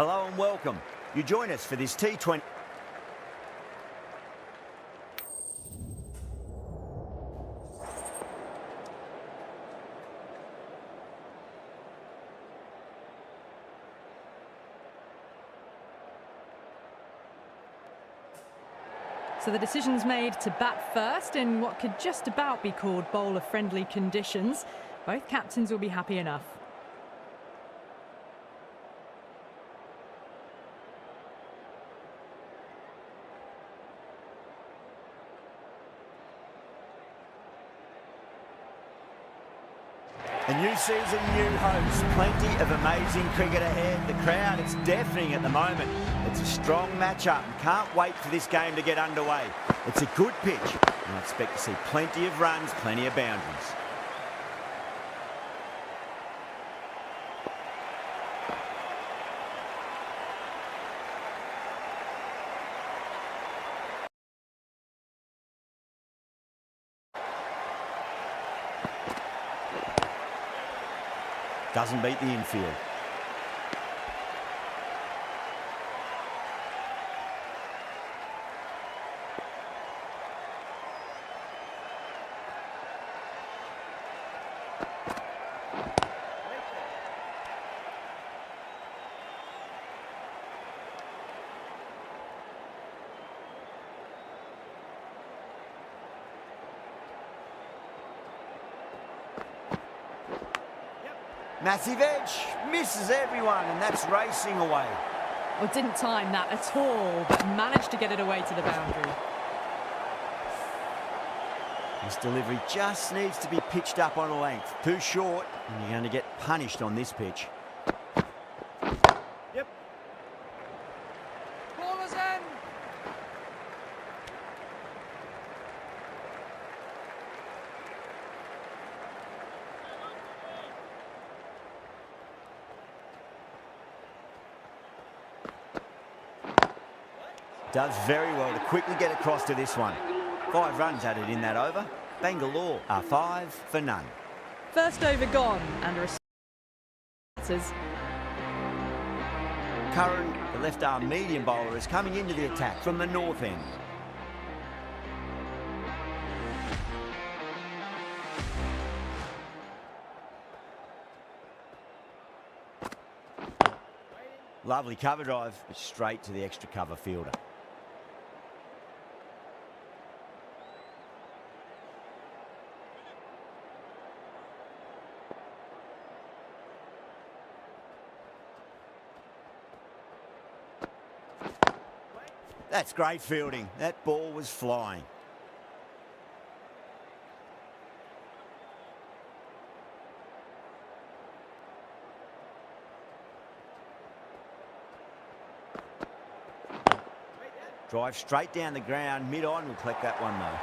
Hello and welcome. You join us for this T20. So the decision's made to bat first in what could just about be called bowler-friendly conditions. Both captains will be happy enough. A new season, new hopes. Plenty of amazing cricket ahead. The crowd, it's deafening at the moment. It's a strong matchup and can't wait for this game to get underway. It's a good pitch and I expect to see plenty of runs, plenty of boundaries. Doesn't beat the infield. Massive edge, misses everyone, and that's racing away. Well, didn't time that at all, but managed to get it away to the boundary. This delivery just needs to be pitched up on a length. Too short, and you're going to get punished on this pitch. Yep. Baller's end. Does very well to quickly get across to this one. 5 runs added in that over. Bangalore are 5 for none. First over gone, and a Curran, the left-arm medium bowler, is coming into the attack from the north end. Lovely cover drive, but straight to the extra cover fielder. That's great fielding. That ball was flying. Drive straight down the ground, mid-on. We'll collect that one though.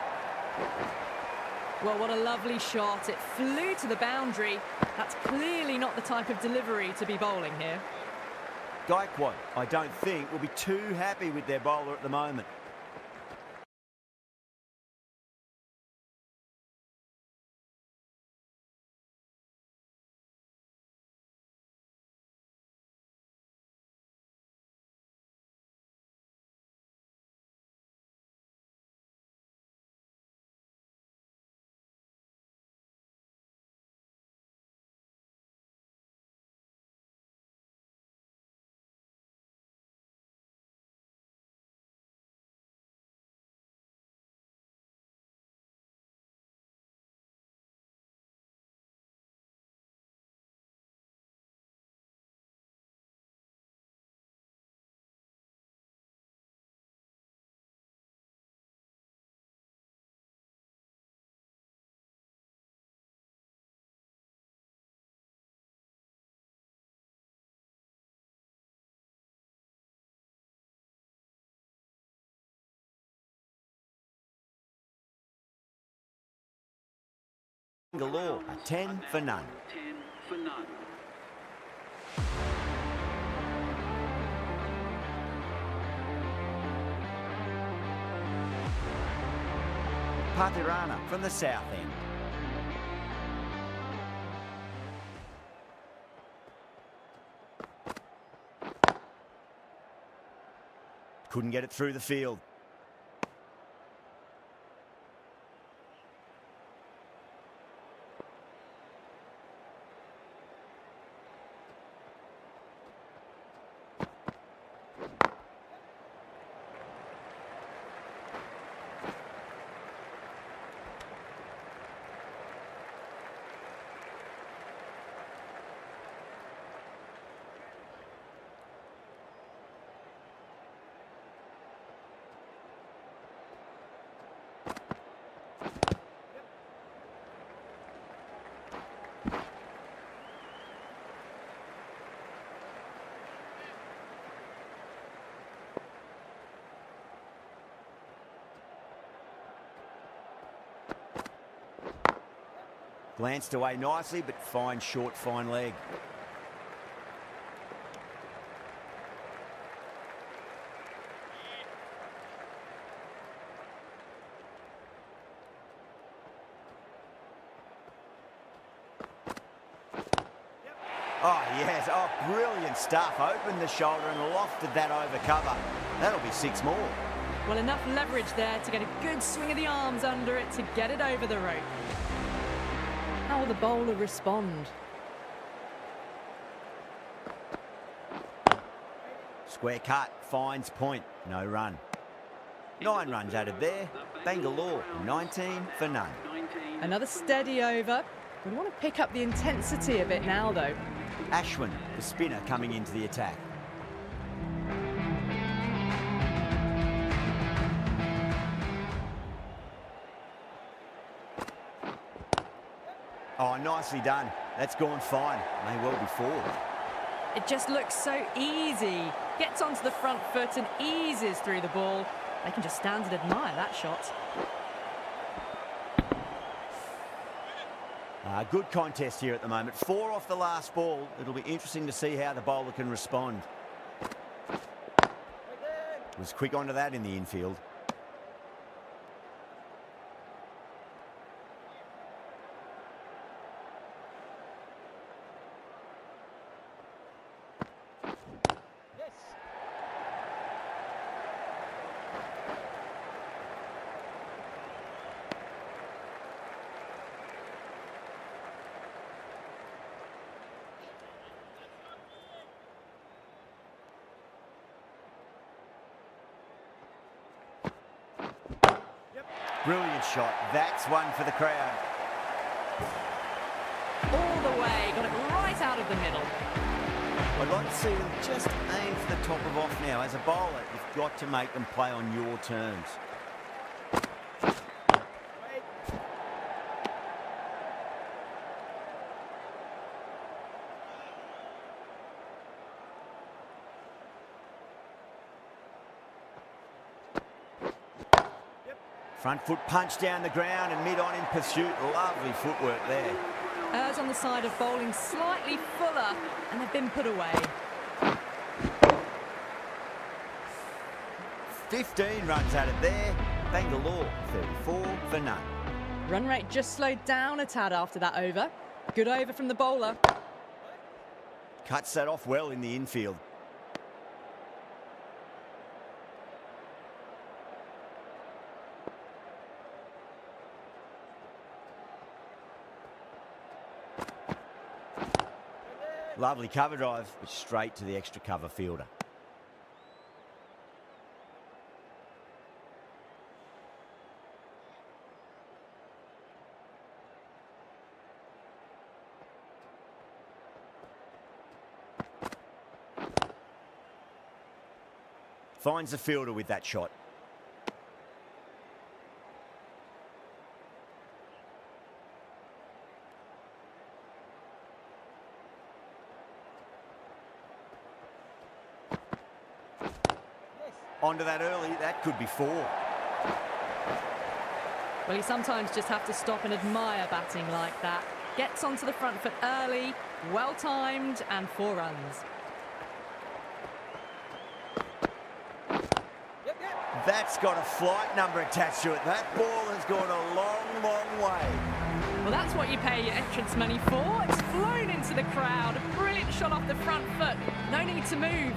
Well, what a lovely shot. It flew to the boundary. That's clearly not the type of delivery to be bowling here. Gaikwad, I don't think, will be too happy with their bowler at the moment. Bangalore are 10 for none. 10 for none. Pathirana from the south end. Couldn't get it through the field. Glanced away nicely, but fine short, fine leg. Oh, yes. Oh, brilliant stuff. Opened the shoulder and lofted that over cover. That'll be 6 more. Well, enough leverage there to get a good swing of the arms under it to get it over the rope. How will the bowler respond? Square cut, finds point, no run. 9 runs added there. Bangalore, 19 for none. Another steady over. We want to pick up the intensity a bit now, though. Ashwin, the spinner, coming into the attack. Oh, nicely done. That's gone fine. May well be 4. It just looks so easy. Gets onto the front foot and eases through the ball. They can just stand and admire that shot. Good contest here at the moment. 4 off the last ball. It'll be interesting to see how the bowler can respond. Was quick onto that in the infield. Brilliant shot. That's one for the crowd. All the way, got it right out of the middle. I'd like to see them just aim for the top of off now. As a bowler, you've got to make them play on your terms. Front foot punch down the ground and mid-on in pursuit. Lovely footwork there. Errs on the side of bowling slightly fuller, and they've been put away. 15 runs added there. Bangalore, 34 for none. Run rate just slowed down a tad after that over. Good over from the bowler. Cuts that off well in the infield. Lovely cover drive, but straight to the extra cover fielder. Finds the fielder with that shot. Onto that early, that could be 4. Well, you sometimes just have to stop and admire batting like that. Gets onto the front foot early, well timed, and 4 runs. That's got a flight number attached to it. That ball has gone a long, long way. Well, that's what you pay your entrance money for. It's flown into the crowd. A brilliant shot off the front foot. No need to move.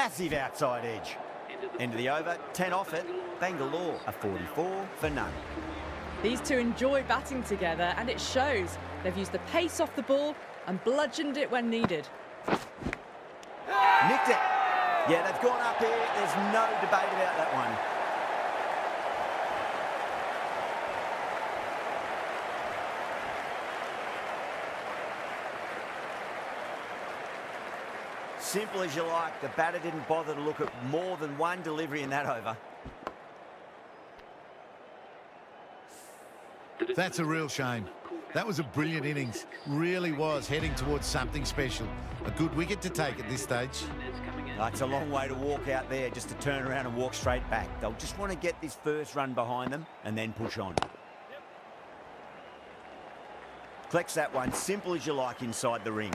massive outside edge. End of the over, 10 off it. Bangalore, a 44 for none. These two enjoy batting together, and it shows. They've used the pace off the ball and bludgeoned it when needed. Nicked it. Yeah, they've gone up here. There's no debate about that one. Simple as you like. The batter didn't bother to look at more than one delivery in that over. That's a real shame. That was a brilliant innings. Really was heading towards something special. A good wicket to take at this stage. It's a long way to walk out there just to turn around and walk straight back. They'll just want to get this first run behind them and then push on. Collects that one, simple as you like, inside the ring.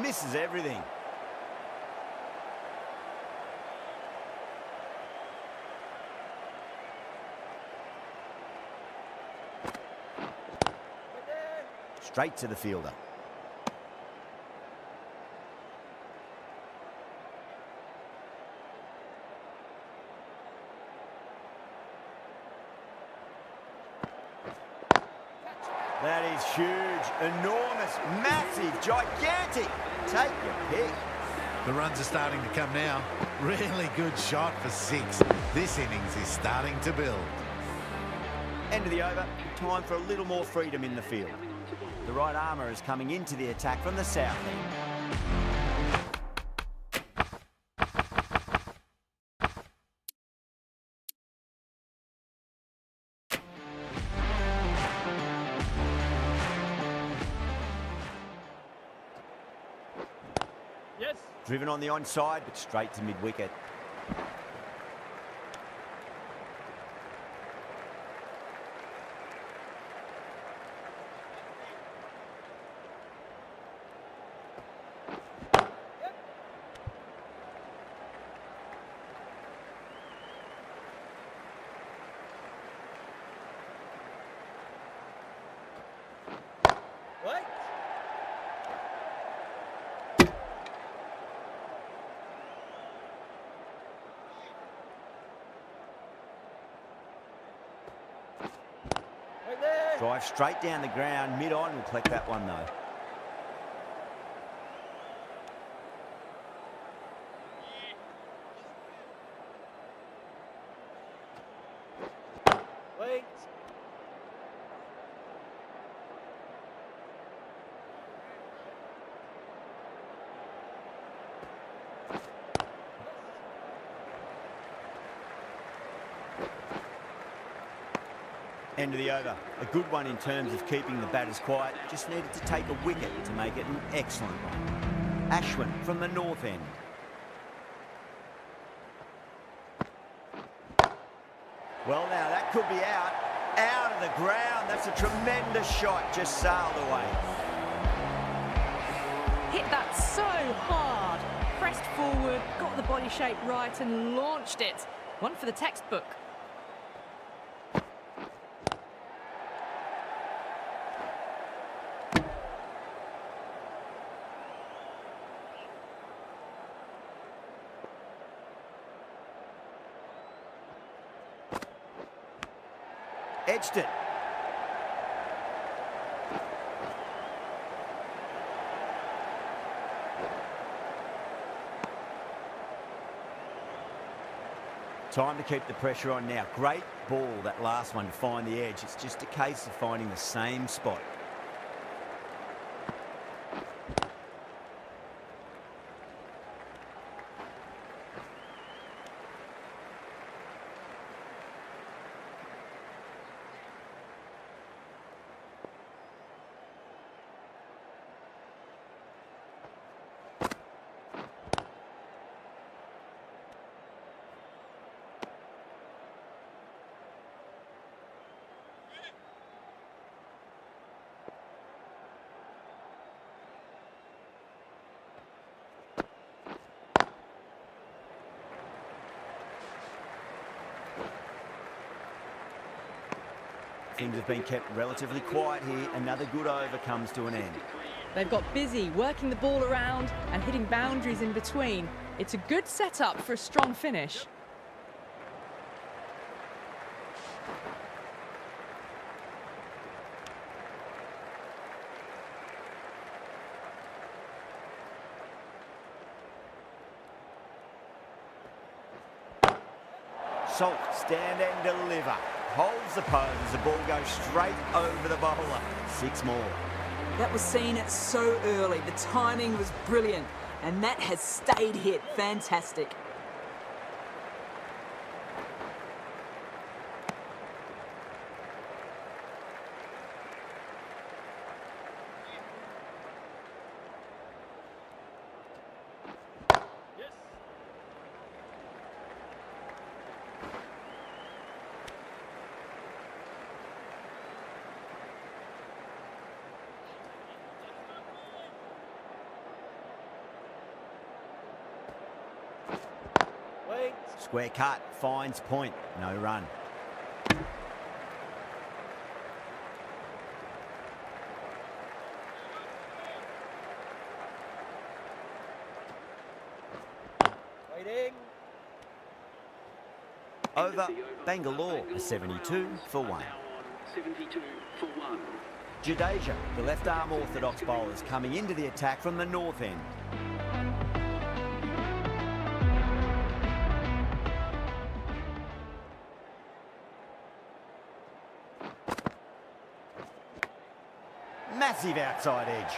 Misses everything. Straight to the fielder. That is huge, enormous, massive, gigantic. Take your pick. The runs are starting to come now. Really good shot for 6. This innings is starting to build. End of the over. Time for a little more freedom in the field. The right armour is coming into the attack from the south end. Yes. Driven on the onside, but straight to mid-wicket. What? Right there. Drive straight down the ground, mid-on, will collect that one though. Wait. End of the over. A good one in terms of keeping the batters quiet. Just needed to take a wicket to make it an excellent one. Ashwin from the north end. Well, now that could be out. Out of the ground. That's a tremendous shot. Just sailed away. Hit that so hard. Pressed forward, got the body shape right and launched it. One for the textbook. Edged it. Time to keep the pressure on now. Great ball, that last one, to find the edge. It's just a case of finding the same spot. Things have been kept relatively quiet here. Another good over comes to an end. They've got busy working the ball around and hitting boundaries in between. It's a good setup for a strong finish. Salt, stand and deliver. Holds the pose as the ball goes straight over the bowler. 6 more. That was seen so early. The timing was brilliant. And that has stayed hit. Fantastic. Yes. Wait. Square cut, finds point. No run. Waiting. Over, Bangalore, a 72 for 1. 72 for 1. Jadeja, the left-arm orthodox bowlers coming into the attack from the north end. Massive outside edge.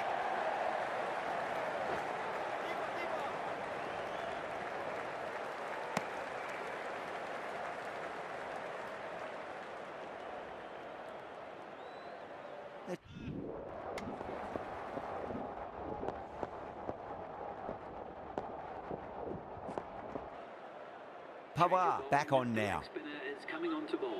Pawar back on now. Spinner is coming on to ball.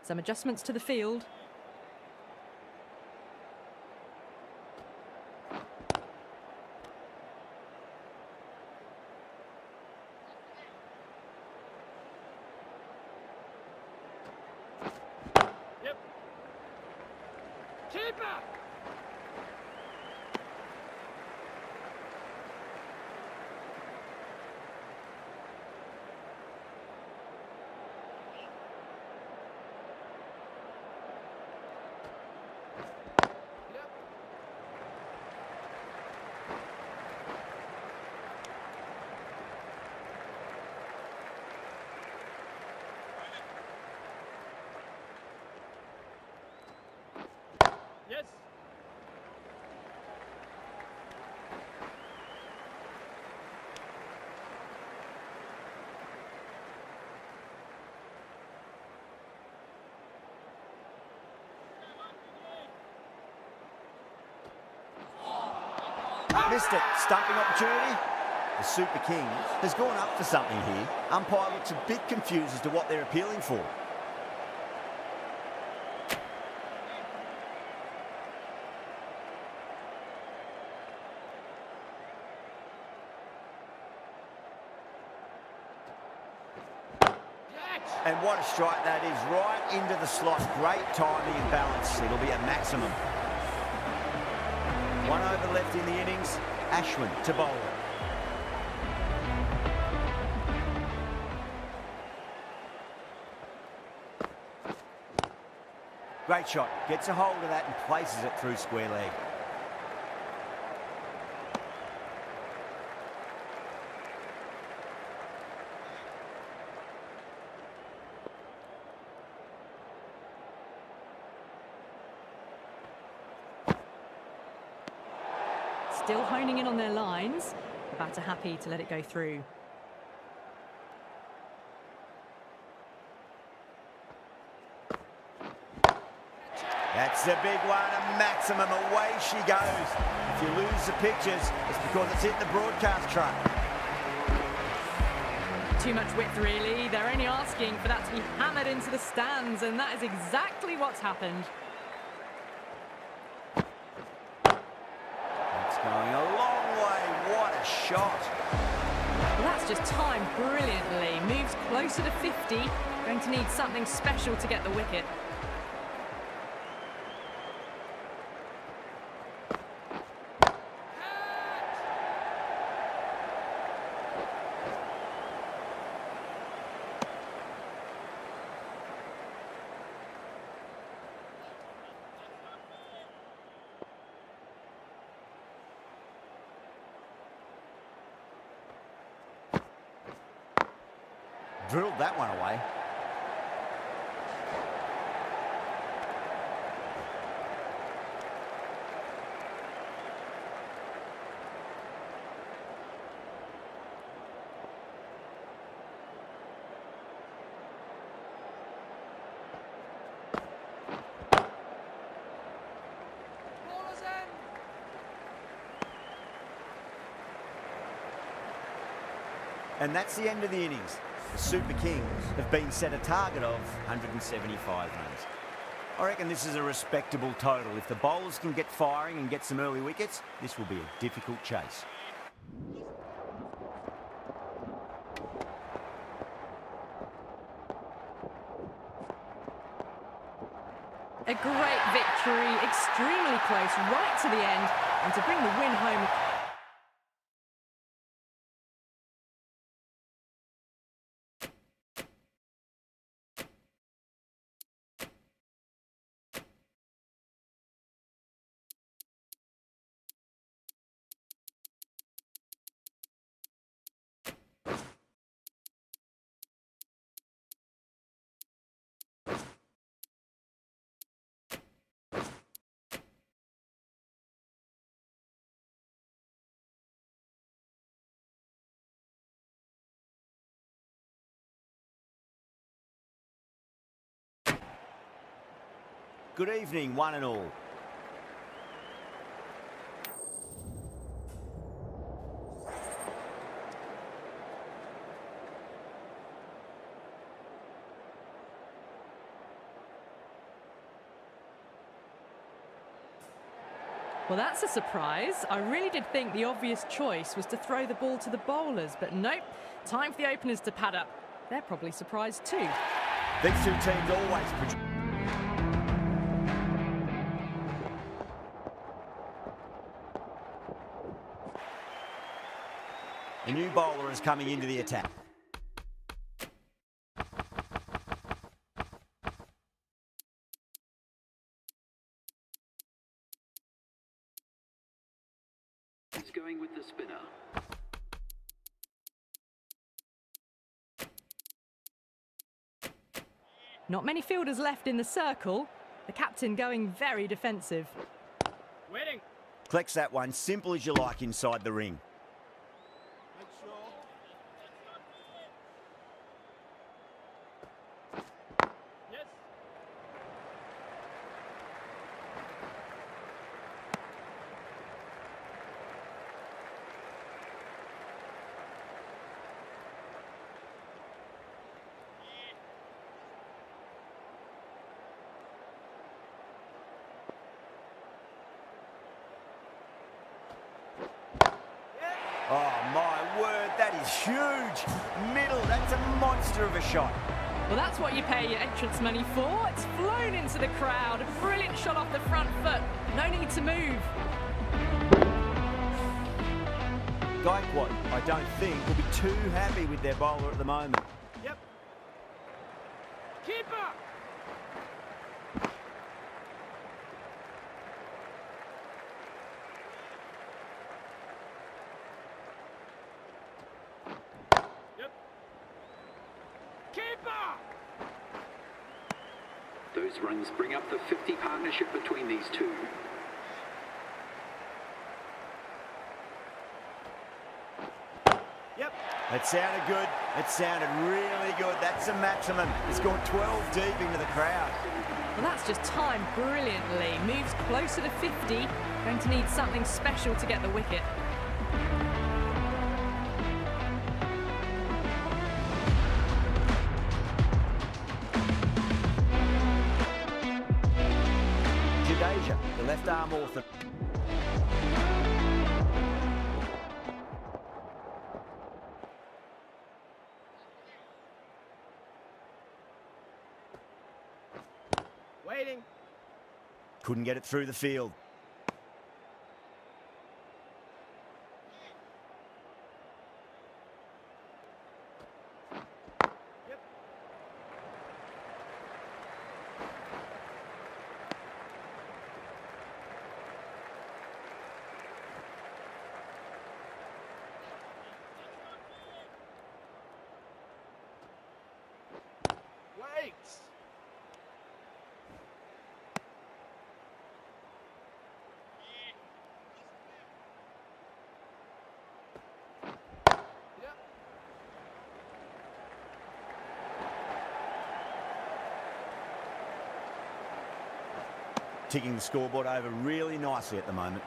Some adjustments to the field. Yep. Keeper. Yep. Yes. Missed it. Stumping opportunity. The Super King has gone up for something here. Umpire looks a bit confused as to what they're appealing for. And what a strike that is, right into the slot. Great timing and balance. It'll be a maximum. 1 over left in the innings. Ashwin to bowl. Great shot. Gets a hold of that and places it through square leg. still honing in on their lines. The batter happy to let it go through. That's a big one, a maximum. Away she goes. If you lose the pictures, it's because it's hit the broadcast truck. Too much width, really. They're only asking for that to be hammered into the stands, and that is exactly what's happened. It's going a long way. What a shot. Well, that's just timed brilliantly. Moves closer to 50. Going to need something special to get the wicket. Drilled that one away. Ballers in. And that's the end of the innings. The Super Kings have been set a target of 175 runs. I reckon this is a respectable total. If the bowlers can get firing and get some early wickets, this will be a difficult chase. A great victory, extremely close, right to the end, and to bring the win home. Good evening, one and all. Well, that's a surprise. I really did think the obvious choice was to throw the ball to the bowlers, but nope. Time for the openers to pad up. They're probably surprised too. These two teams always produce. A new bowler is coming into the attack. He's going with the spinner. Not many fielders left in the circle. The captain going very defensive. Waiting. Collects that one, simple as you like inside the ring. Yes. Oh, my word, that is huge. Middle, that's a monster of a shot. Well, that's what you pay your entrance money for. It's flown into the crowd. A brilliant shot off the front foot. No need to move. Gaikwad, I don't think, will be too happy with their bowler at the moment. Yep. Keeper. Yep. Keeper. Those runs bring up the 50 partnership between these two. It sounded good. It sounded really good. That's the maximum. He's gone 12 deep into the crowd. Well, that's just timed brilliantly. Moves closer to 50. Going to need something special to get the wicket. Jadeja, the left arm author. Waiting. Couldn't get it through the field. Yep. Wait. Yep. Ticking the scoreboard over really nicely at the moment.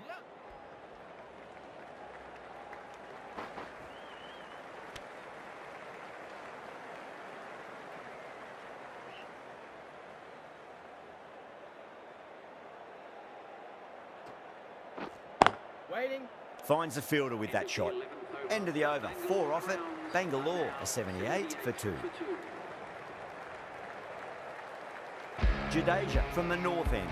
Yep. Waiting. Finds the fielder with that shot. End of the over. 4 off it. Bangalore a 78 for 2. Jadeja from the north end.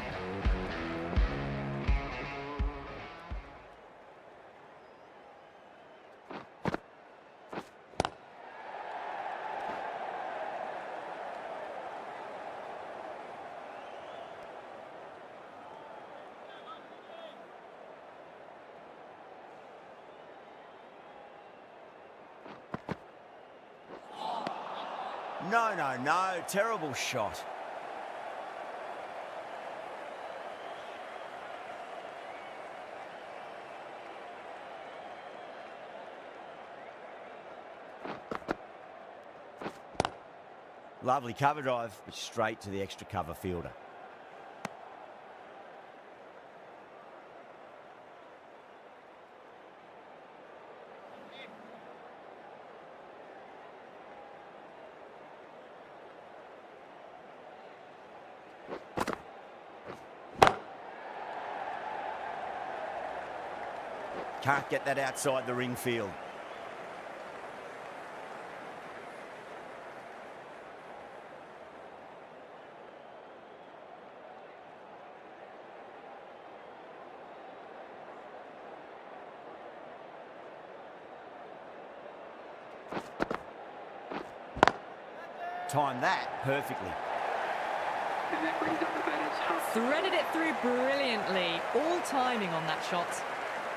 No, no, no. Terrible shot. Lovely cover drive, but straight to the extra cover fielder. Can't get that outside the ring field. Timed that perfectly. And that brings up the batters. Threaded it through brilliantly. All timing on that shot.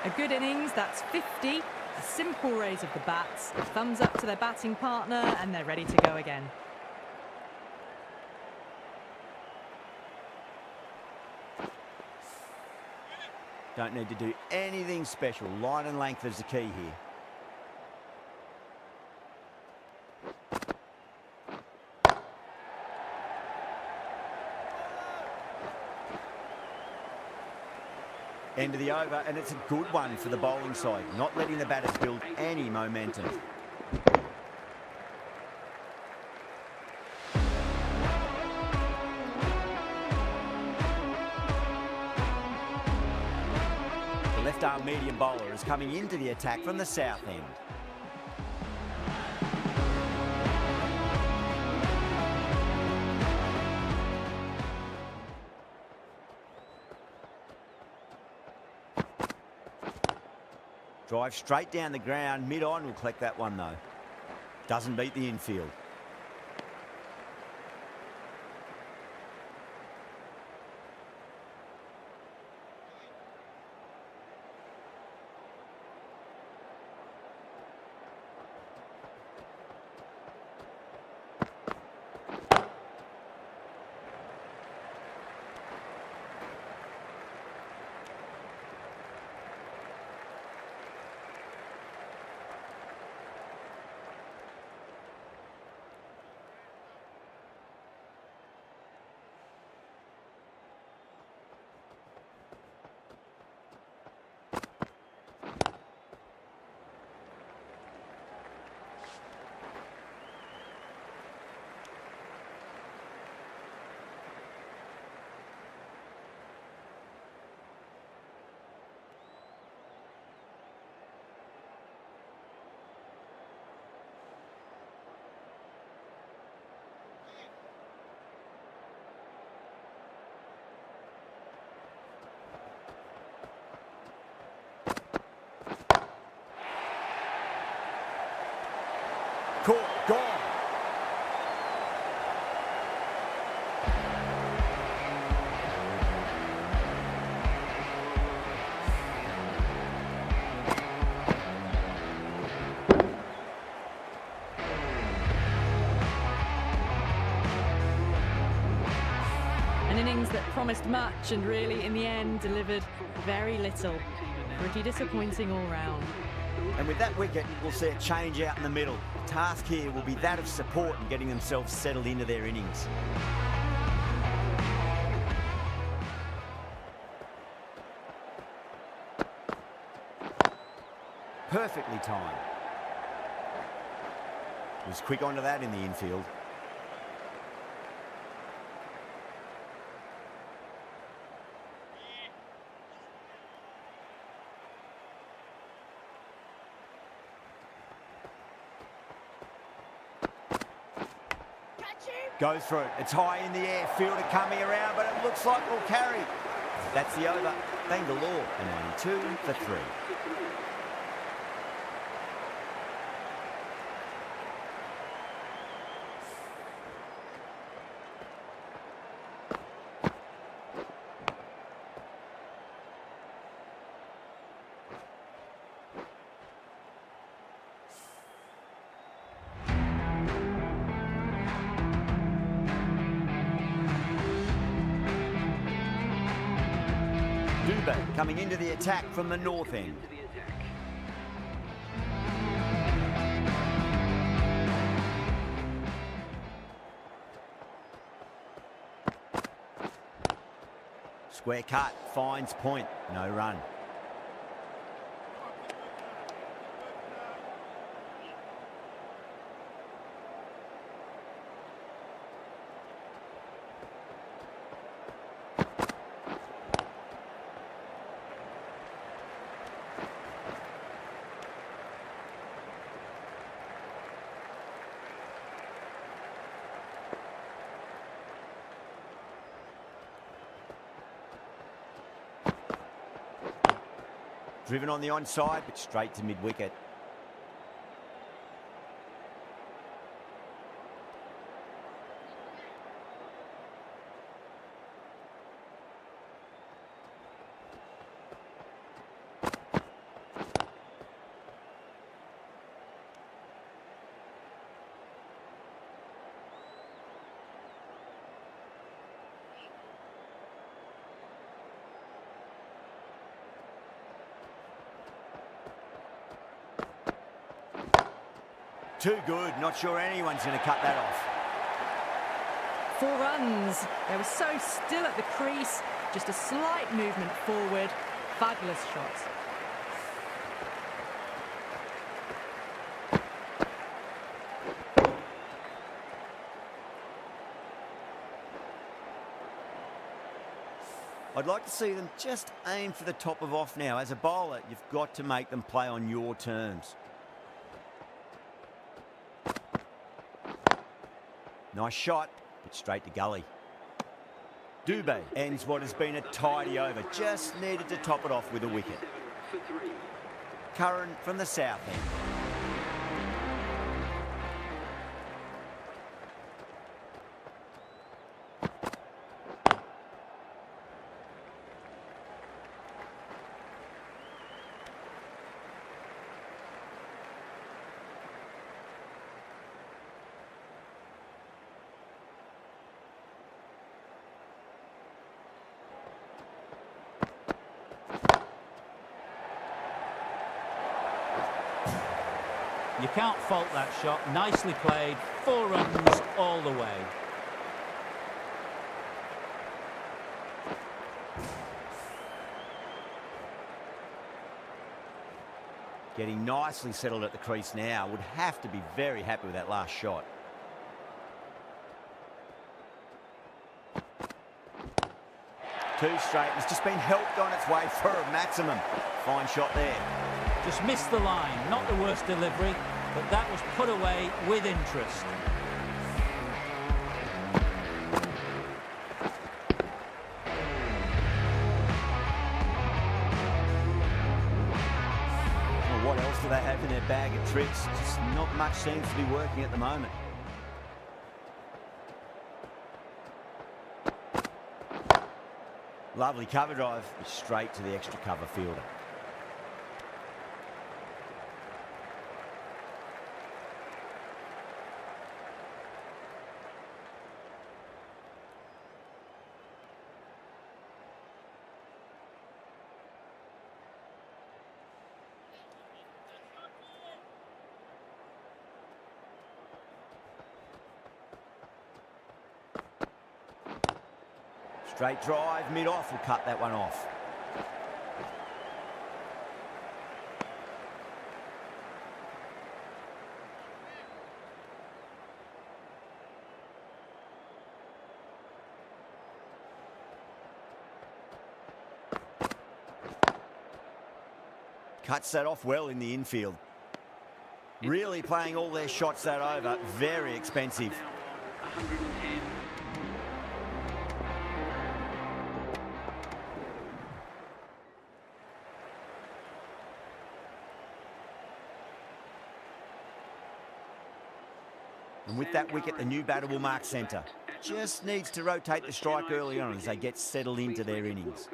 A good innings, that's 50. A simple raise of the bats, a thumbs up to their batting partner, and they're ready to go again. Don't need to do anything special. Line and length is the key here. End of the over, and it's a good one for the bowling side, not letting the batters build any momentum. The left-arm medium bowler is coming into the attack from the south end. Drive straight down the ground, mid-on will collect that one though. Doesn't beat the infield. Caught, gone. An innings that promised much and really, in the end, delivered very little. Pretty disappointing all round. And with that wicket, we'll see a change out in the middle. The task here will be that of support and getting themselves settled into their innings. Perfectly timed. He was quick onto that in the infield. Goes for it. It's high in the air. Fielder coming around, but it looks like we'll carry. That's the over. Bangalore, a 92 for 3. Dubé coming into the attack from the north end. Square cut, finds point, no run. Driven on the onside, but straight to mid-wicket. too good. Not sure anyone's going to cut that off. 4 runs. They were so still at the crease. Just a slight movement forward. Fabulous shot. I'd like to see them just aim for the top of off now. As a bowler, you've got to make them play on your terms. Nice shot, but straight to gully. Dubé ends what has been a tidy over. Just needed to top it off with a wicket. Curran from the south end. You can't fault that shot. Nicely played. 4 runs all the way. Getting nicely settled at the crease now. Would have to be very happy with that last shot. Two straight. It's just been helped on its way for a maximum. Fine shot there. Just missed the line. Not the worst delivery, but that was put away with interest. Well, what else do they have in their bag of tricks? Just not much seems to be working at the moment. Lovely cover drive, but straight to the extra cover fielder. Straight drive, mid-off will cut that one off. Cuts that off well in the infield. Really playing all their shots that over. Very expensive. 110. And with that wicket, the new batter will mark centre. Just needs to rotate the strike early on as they get settled into their innings.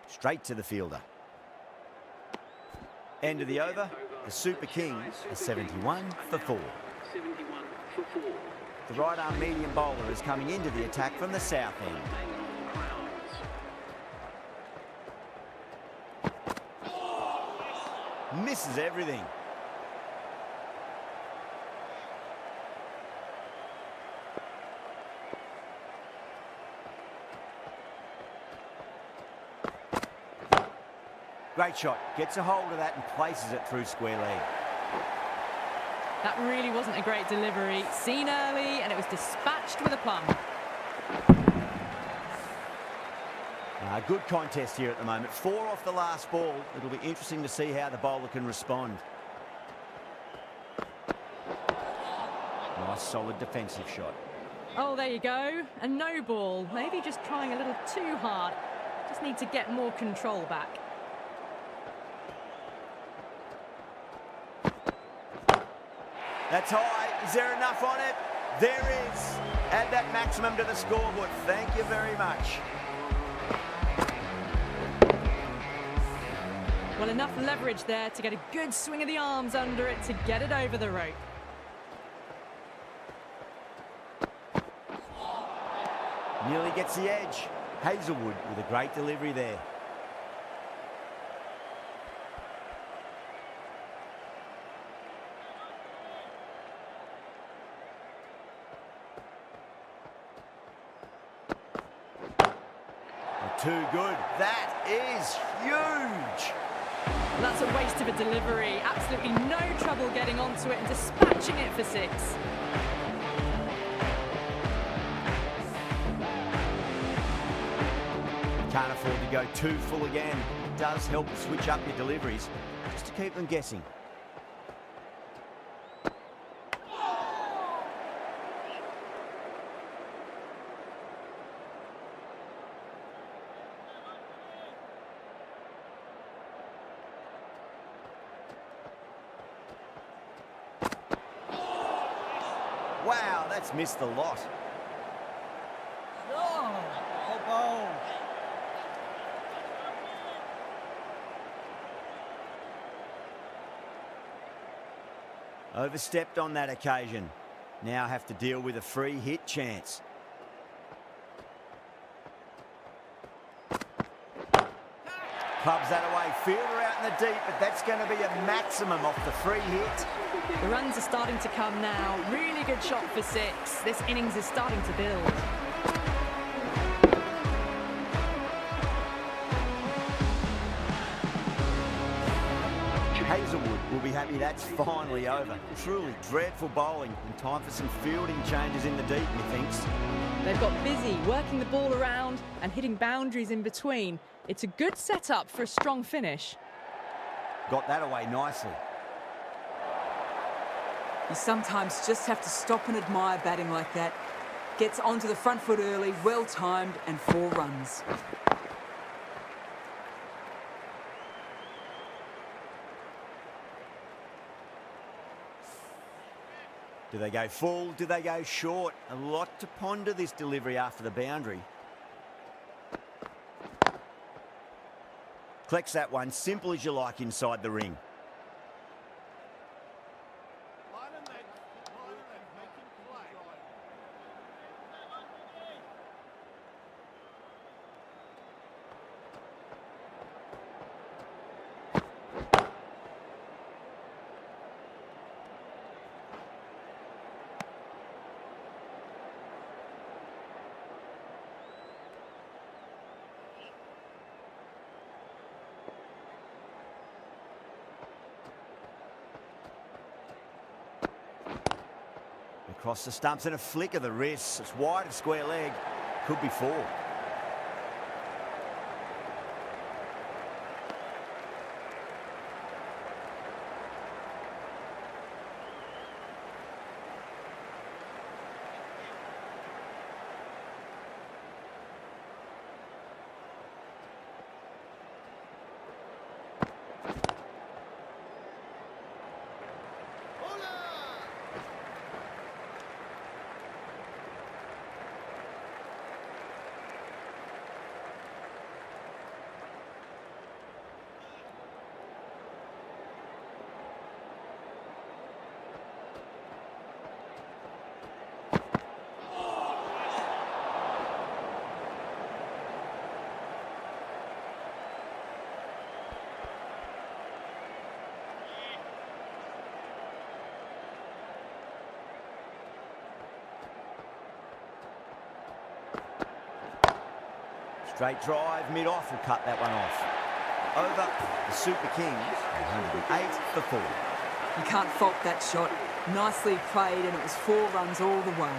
Straight to the fielder. End of the over. The Super Kings are 71 for 4. 71 for 4. The right arm medium bowler is coming into the attack from the south end. Misses everything. Great shot. Gets a hold of that and places it through square leg. That really wasn't a great delivery. Seen early, and it was dispatched with a plum. Good contest here at the moment. 4 off the last ball. It'll be interesting to see how the bowler can respond. Nice, solid defensive shot. Oh, there you go. A no ball. Maybe just trying a little too hard. Just need to get more control back. That's high. Is there enough on it? There is. Add that maximum to the scoreboard. Thank you very much. Well, enough leverage there to get a good swing of the arms under it to get it over the rope. Nearly gets the edge. Hazelwood with a great delivery there. Too good. That is huge. That's a waste of a delivery. Absolutely no trouble getting onto it and dispatching it for 6. Can't afford to go too full again. It does help to switch up your deliveries, just to keep them guessing. Wow, that's missed the lot. Overstepped on that occasion. Now have to deal with a free hit chance. Clubs that away. Fielder out in the deep, but that's going to be a maximum off the free hit. The runs are starting to come now. Really good shot for 6. This innings is starting to build. Hazelwood will be happy that's finally over. Truly dreadful bowling and time for some fielding changes in the deep, methinks. They've got busy working the ball around and hitting boundaries in between. It's a good setup for a strong finish. Got that away nicely. You sometimes just have to stop and admire batting like that. Gets onto the front foot early, well timed, and 4 runs. Do they go full? Do they go short? A lot to ponder this delivery after the boundary. Collects that one, simple as you like inside the ring. Across the stumps and a flick of the wrist. It's wide of square leg. Could be 4. Straight drive, mid-off will cut that one off. Over the Super Kings, 108 for 4. You can't fault that shot. Nicely played, and it was 4 runs all the way.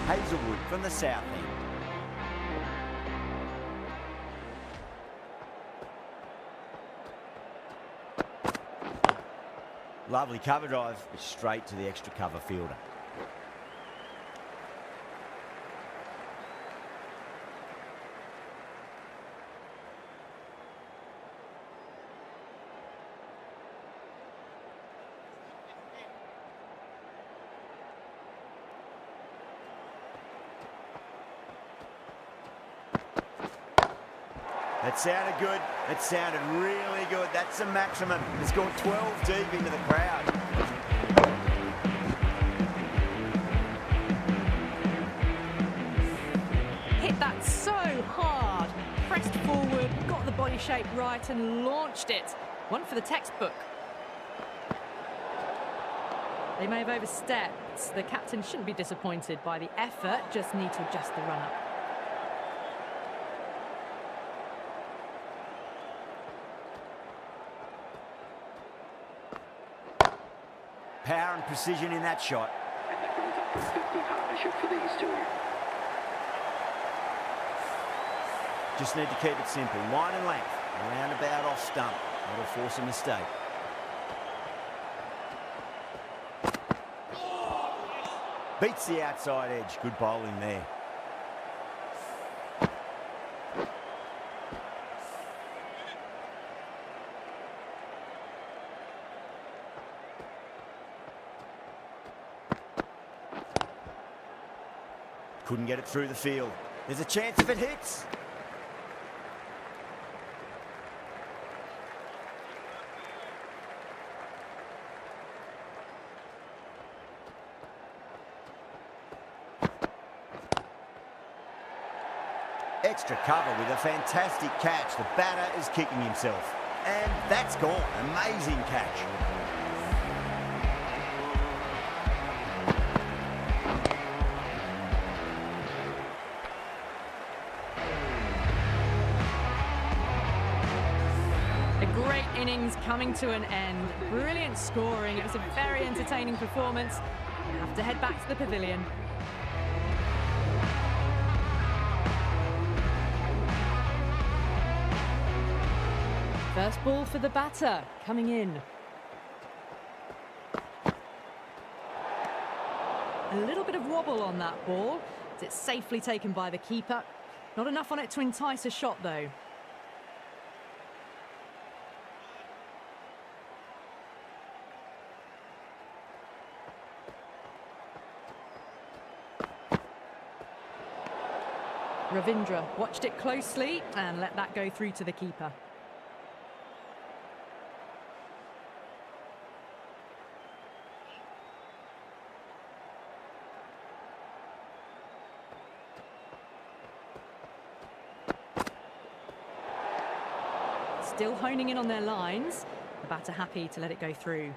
Hazelwood from the south end. Lovely cover drive, but straight to the extra cover fielder. That sounded good. It sounded really good. That's the maximum. It's gone 12 deep into the crowd. Hit that so hard. Pressed forward, got the body shape right and launched it. One for the textbook. They may have overstepped. The captain shouldn't be disappointed by the effort, just need to adjust the run-up. Power and precision in that shot. And that brings up the 50 partnership for these two. Just need to keep it simple. Line and length. Around about off stump. That'll force a mistake. Beats the outside edge. Good bowling there. Couldn't get it through the field. There's a chance if it hits. Extra cover with a fantastic catch. The batter is kicking himself. And that's gone. Amazing catch. A great innings coming to an end. Brilliant scoring. It was a very entertaining performance. We have to head back to the pavilion. First ball for the batter, coming in. A little bit of wobble on that ball. It's safely taken by the keeper. Not enough on it to entice a shot, though. Ravindra watched it closely and let that go through to the keeper. Still honing in on their lines. The batter happy to let it go through.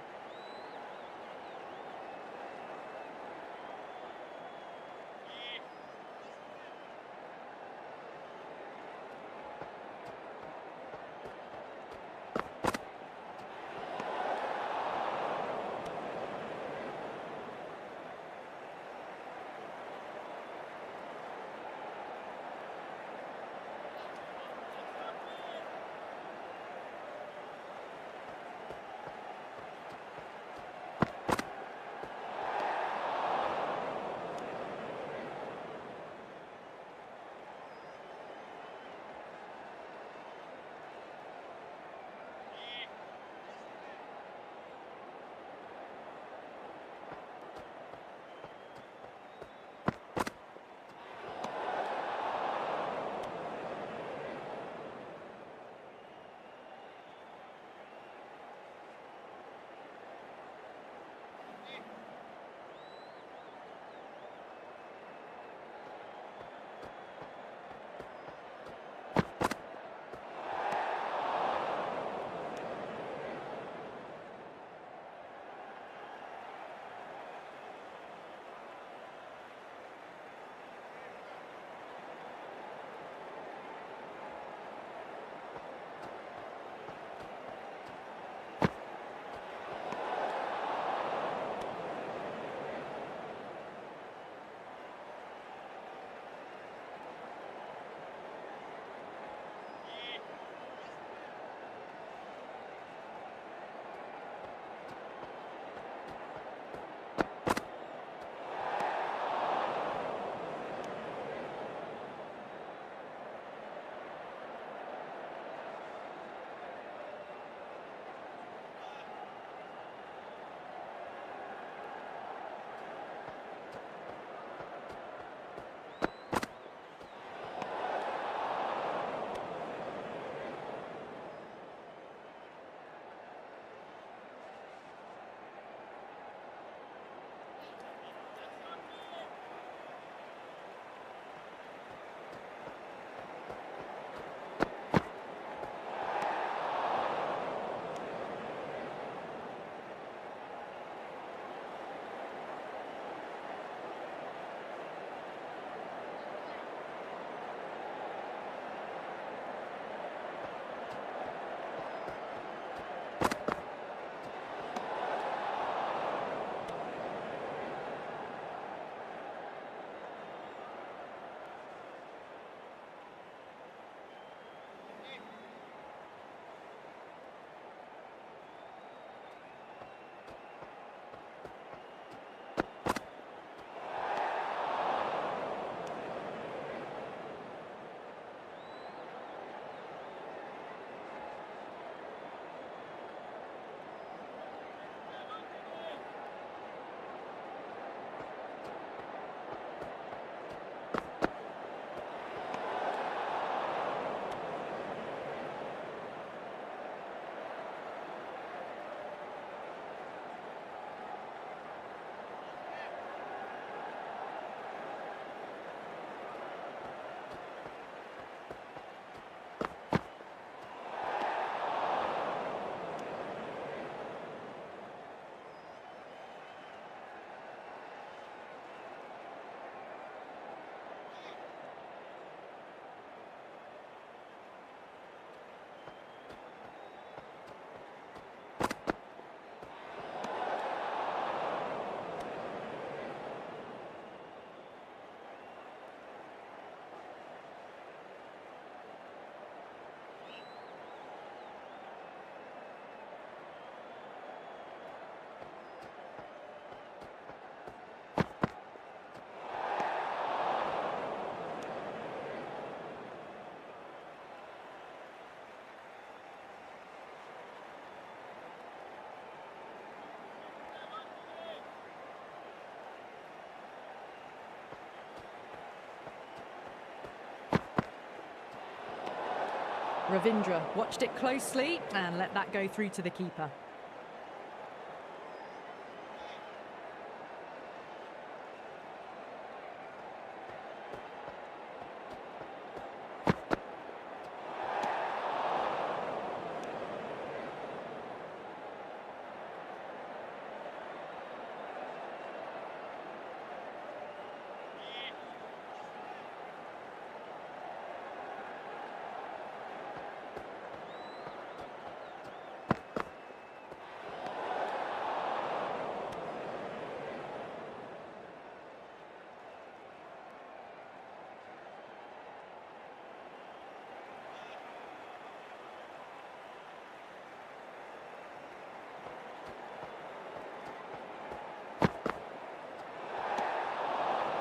Ravindra watched it closely and let that go through to the keeper.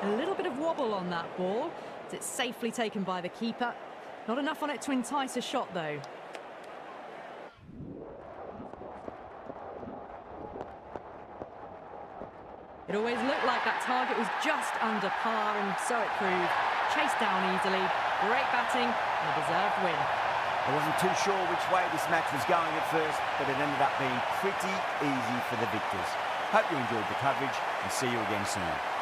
A little bit of wobble on that ball. It's safely taken by the keeper. Not enough on it to entice a shot, though. It always looked like that target was just under par, and so it proved. Chased down easily, great batting, and a deserved win. I wasn't too sure which way this match was going at first, but it ended up being pretty easy for the victors. Hope you enjoyed the coverage, and see you again soon.